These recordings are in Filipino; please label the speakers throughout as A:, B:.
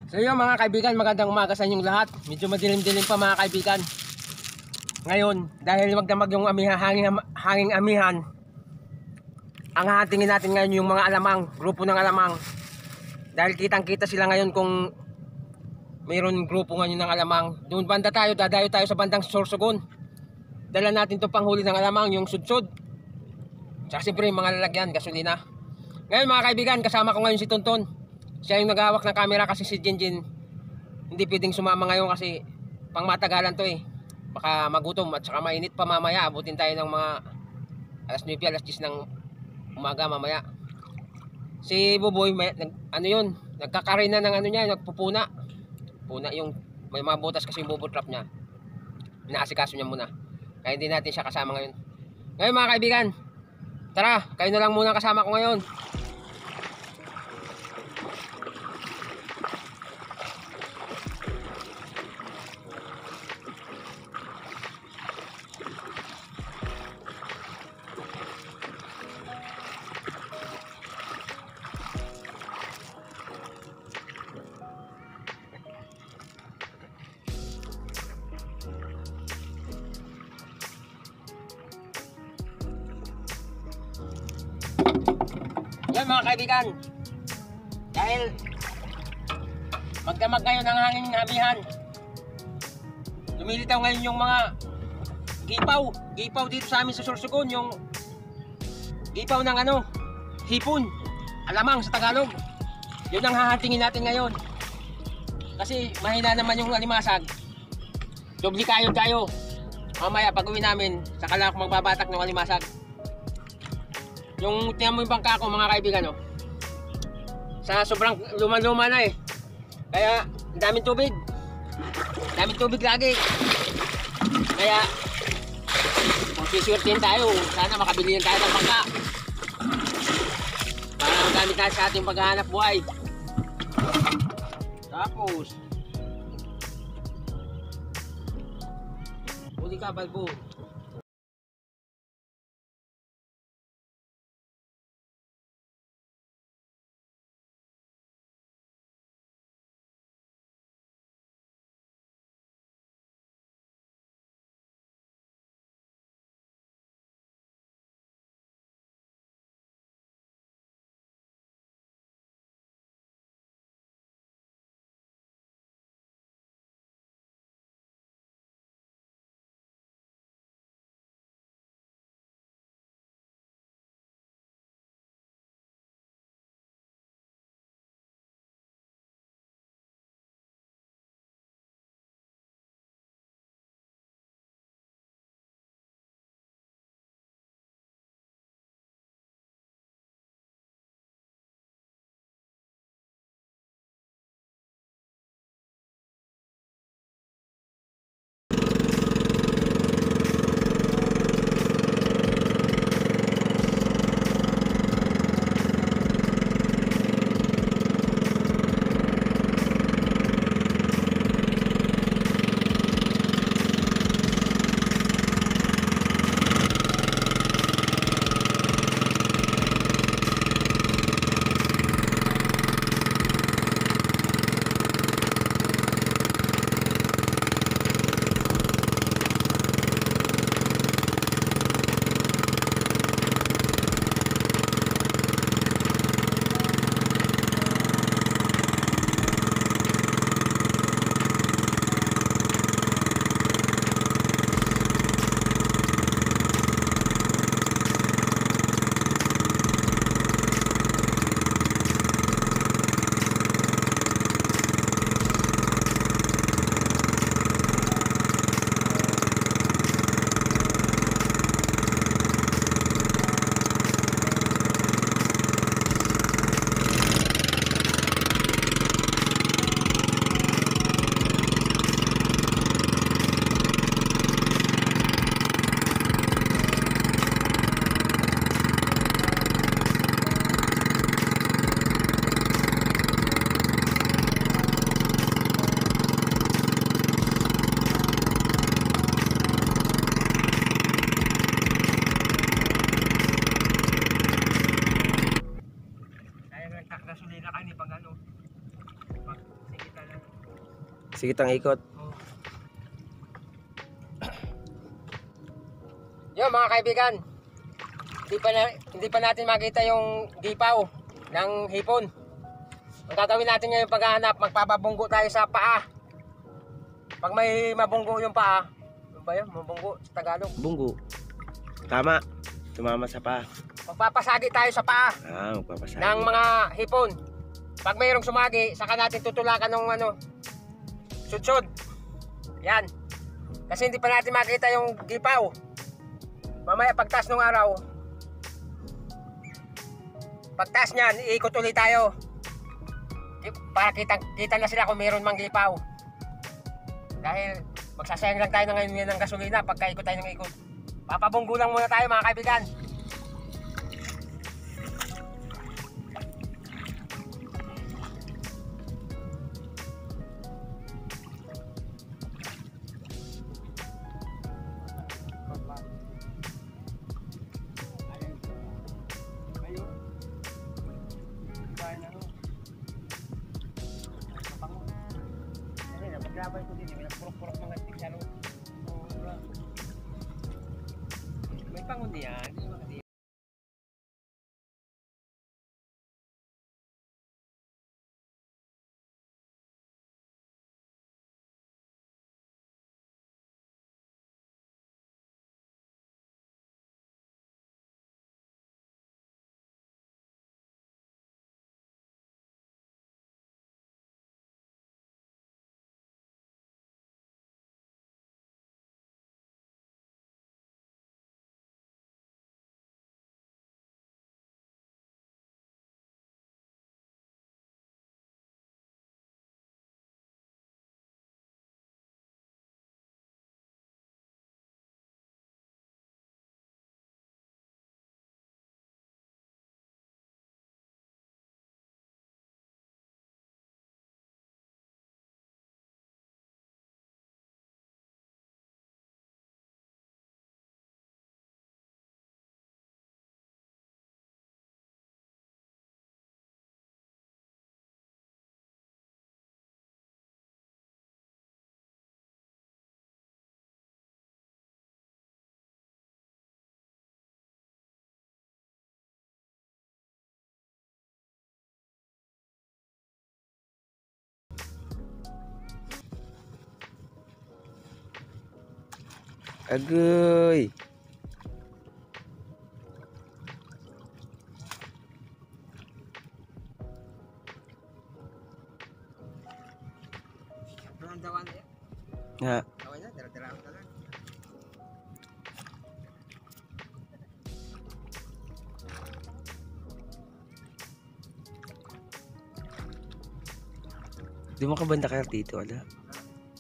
A: So yun mga kaibigan, magandang umaga sa inyong lahat. Medyo madilim-dilim pa mga kaibigan. Ngayon, dahil magdamag yung hanging amihan, ang hahatingin natin ngayon yung mga alamang, grupo ng alamang. Dahil kitang-kita sila ngayon kung mayroon grupo ngayon ng alamang. Doon banda tayo, dadayo tayo sa bandang Sorsogon. Dala natin to panghuli ng alamang, yung sudsud. Tsaka siyempre yung mga lalagyan, gasolina. Ngayon mga kaibigan, kasama ko ngayon si Tonton. Siya yung naghahawak ng camera kasi si Jinjin hindi pwedeng sumama ngayon kasi pang matagalan to eh. Baka magutom at saka mainit pa mamaya. Abutin tayo ng mga alas 9, alas 10 ng umaga mamaya. Si Buboy, nagkakarina ng ano niya, nagpupuna. Puna yung, may mga butas kasi yung bubble trap niya. Inaasikaso niya muna. Kaya hindi natin siya kasama ngayon. Ngayon mga kaibigan, tara, kayo na lang muna kasama ko ngayon. Yan mga kaibigan, dahil magdamag ngayon ang hangin amihan, lumilitaw ngayon yung mga gipaw dito sa amin sa Sorsogon, yung gipaw ng ano, hipon, alamang sa Tagalog. Yun ang hahatingin natin ngayon kasi mahina naman yung alimasag. Dobli kayod tayo mamaya pag uwi namin, saka lang ako magbabatak ng alimasag. Yung tingnan mo yung bangka ko mga kaibigan, oh. Sa sobrang luma-luma na eh. Kaya daming tubig. Daming tubig lagi. Kaya kung siswertin tayo, sana makabili lang tayo ng bangka para magamit tayo sa ating paghahanap buhay. Tapos huli ka, balbo.
B: Sige, tang ikot.
A: Yun mga kaibigan, hindi pa natin makita yung gipaw ng hipon. Ang gagawin natin ngayon paghahanap, magpapabunggo tayo sa paa. Pag may mabunggo yung paa, ano ba yun? Mabunggo sa Tagalog?
B: Bunggo. Tama. Tumama sa paa.
A: Magpapasagi tayo sa paa
B: Magpapasagi.
A: ng mga hipon. Pag mayroong sumagi, saka natin tutulakan ng sudsod. Yan. Kasi hindi pa natin makita yung gipaw. Mamaya pagtas ng araw, pagtas niyan, iikot ulit tayo. Para kita na sila kung mayroon mang gipaw. Dahil magsasayang lang tayo ng gasolina pagka ikot tayo ng ikot. Papabunggo lang muna tayo mga kaibigan. Naglaban ko din, may nagpurok-purok mga tiksalo. May pangon yan.
B: Agoy.
A: Ang dawan na yan.
B: Nga.
A: Okay na, dala-dala ko na lang.
B: Di mo kabanda ka dito, wala?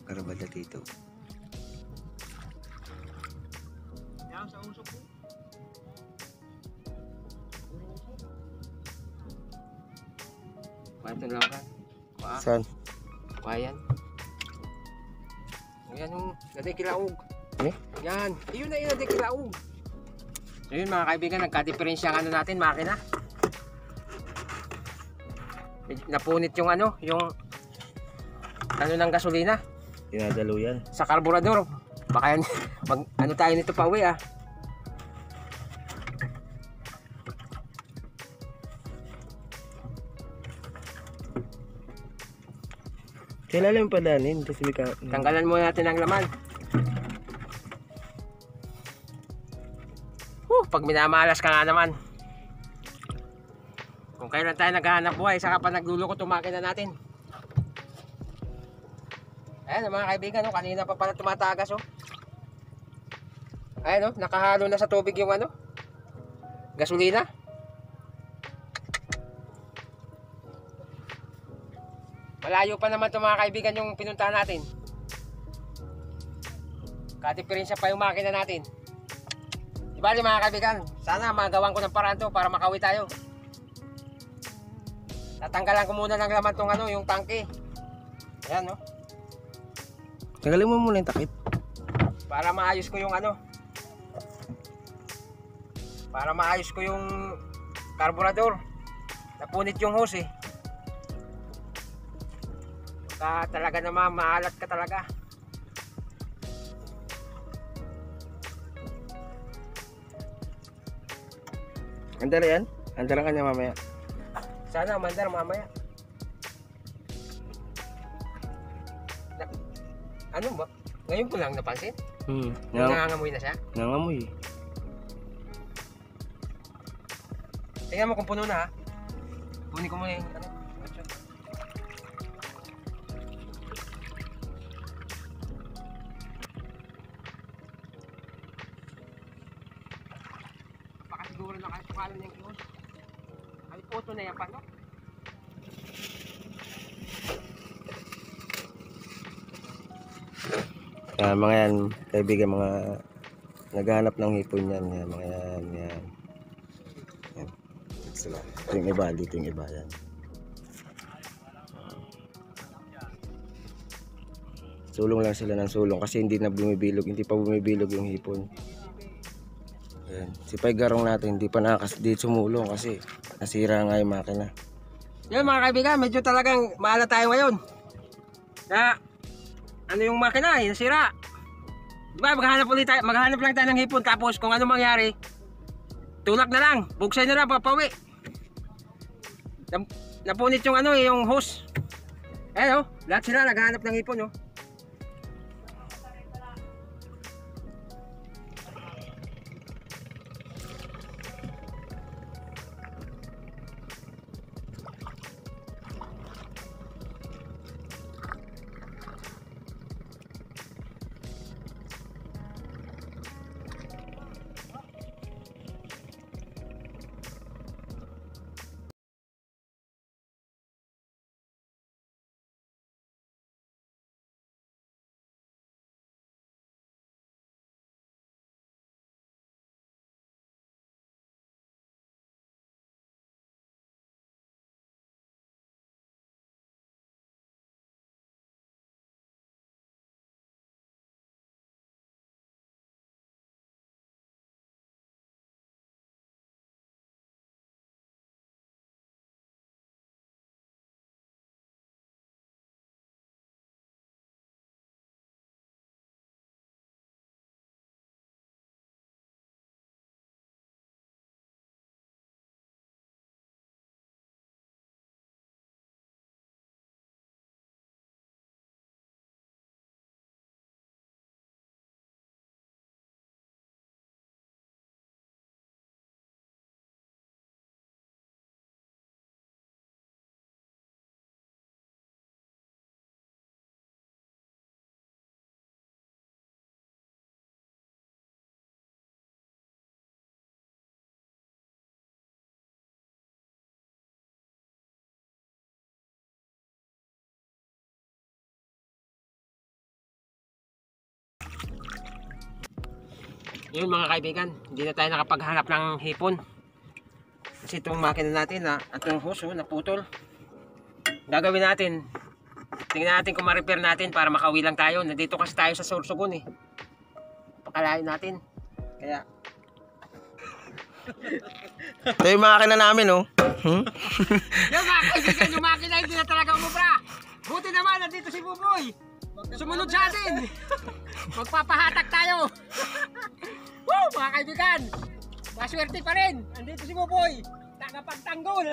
B: Karabanda dito.
A: Yan sa usok ko. Paano lang ka?
B: Saan?
A: Bayan. Yan yung nadikilaog.
B: Eh?
A: Yan. Yun na yung nadikilaog. So yun mga kaibigan, nagka-diferensya ang natin, makina. Napunit yung yung ng gasolina.
B: Dinadalo yan.
A: Sa karburador. Baka yan, tayo nito pa uwi
B: Kailan pa danin kasi may
A: Tanggalan muna natin ang laman. Pag minamalas ka nga naman. Kung kailan tayo naghahanap buhay, saka pa naglulukot yung makina natin. Ayan mga kaibigan, kanina pa pala tumatagas Ayan nakahalo na sa tubig yung gasolina. Malayo pa naman ito mga kaibigan yung pinuntahan natin. Kadiferensya pa yung makina natin. Ibali mga kaibigan, sana magawan ko ng paraan to para makauwi tayo. Tatanggalan ko muna ng laman tong yung tangke. Ayan
B: Tanggalin mo muna yung takip.
A: Para maayos ko yung para maayos ko yung karburador. Napunit yung hose Talaga naman, maalat ka talaga.
B: Andar yan? Andar ka niya mamaya.
A: Sana mandar mamaya. Ano ba? Ngayon ko lang napansin. Nangangamoy na siya.
B: Nangangamoy.
A: Tingnan mo kung puno na ha. Kunin ko muna yung ano. Baka siguro nakasukalan niyang ihon. Ay, auto na yan pa, no?
B: Mga yan, kaibigan, mga naghahanap ng hipon yan. Yan, mga yan, yan. Yan. Sila. Ito yung iba, dito yung iba yan. Sulong lang sila ng sulong kasi hindi na bumibilog, hindi pa bumibilog yung hipon. Yan. Si Paigarong natin, hindi pa di sumulong kasi nasira nga yung makina.
A: Yan mga kaibigan, medyo talagang maala tayo ngayon. Na ano yung makina eh, nasira. Diba, maghanap lang tayo ng hipon, tapos kung ano mangyari, tulak na lang, buksay na lang, papawi. Napunit yung ano eh, yung hose. Ayan oh, lahat sila naghahanap ng hipon oh. Yun mga kaibigan, hindi na tayo nakapaghanap ng hipon. Kasi itong makina natin at itong hose naputol. Gagawin natin, tingnan natin kung ma-repair natin para makauwi lang tayo. Nandito kasi tayo sa Sorsogon eh. Pakalayo natin. Kaya
B: Ito yung makina namin oh.
A: yung mga kaibigan, yung makina hindi na talaga umubra. Buti naman, nandito si Buboy. Sumunod sa atin. Magpapahatak tayo. Woo, mga kaibigan, maswerte pa rin. Nandito si Buboy, tagapagtanggol.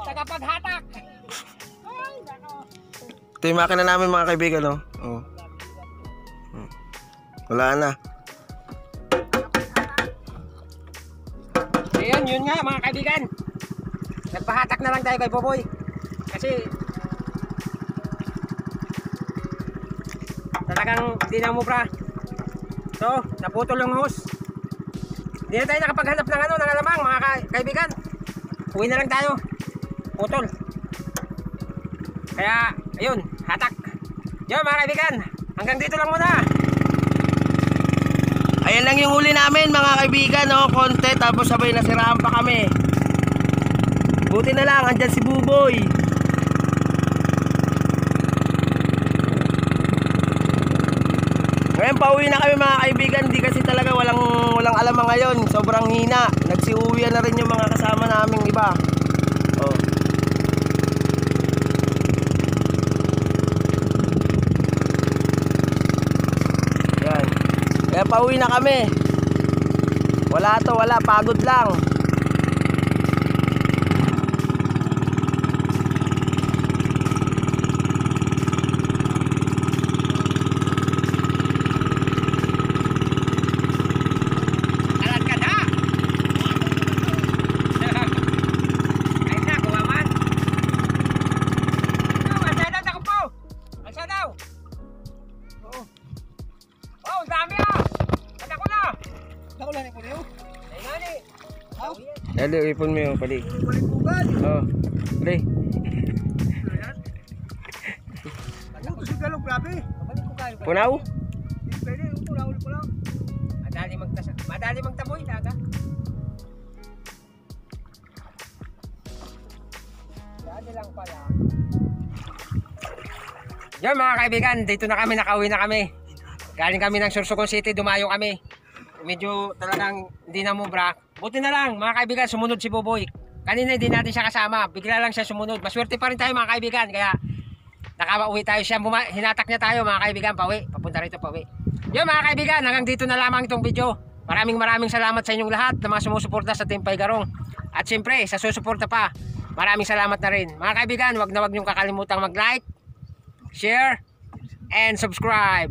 A: Tagapaghatak. Ay, nako.
B: Ito yung makina namin mga kaibigan oh. Oh. Wala na.
A: Ayun, yun nga mga kaibigan. Nagpahatak na lang tayo kay Buboy. Kasi talagang hindi na umubra. So, naputol yung hose. Hindi na tayo nakapaghanap ng ng alamang mga kaibigan. Uwi na lang tayo. Putol. Kaya, ayun, hatak. Yun mga kaibigan, hanggang dito lang muna.
B: Ayan lang yung huli namin mga kaibigan oh. Konti tapos sabay nasiraan pa kami. Buti na lang, andyan si Buboy. Ngayon pauwi na kami mga kaibigan. Hindi kasi talaga walang alamang ngayon. Sobrang hina. Nagsiuwian na rin yung mga kasama naming iba. Oh. Kaya pauwi na kami. Wala to, wala, pagod lang.
A: Alat ka na! Ay na, kumaman! Masaya daw, takot po! Masaya daw! Oh, dami ah! Kata ko na! Ako lang po niyo? Ay nani!
B: Dali, ipon mo yung pali.
A: Balik-bugan!
B: Oh, pali.
A: Ano si galong grabe? Balik-bugan!
B: Punaw?
A: Pwede, punaw ko lang. Madali magtaboy, daga. Dali lang pala. Yan mga kaibigan, dito na kami, nakauwi na kami. Galing kami ng Sorsogon City, dumayo kami. Medyo talagang hindi na mubra. Buti na lang mga kaibigan, sumunod si Boboy. Kanina hindi natin siya kasama, bigla lang siya sumunod. Maswerte pa rin tayo mga kaibigan, kaya nakauwi tayo siya. Hinatak niya tayo mga kaibigan, pauwi. Papunta rito, pauwi. Yan mga kaibigan, hanggang dito na lamang itong video. Maraming salamat sa inyong lahat na mga sumusuporta sa Team Paygarong. At siyempre, sa susuporta pa, maraming salamat na rin. Mga kaibigan, wag na wag niyong kakalimutang mag-like, share, and subscribe.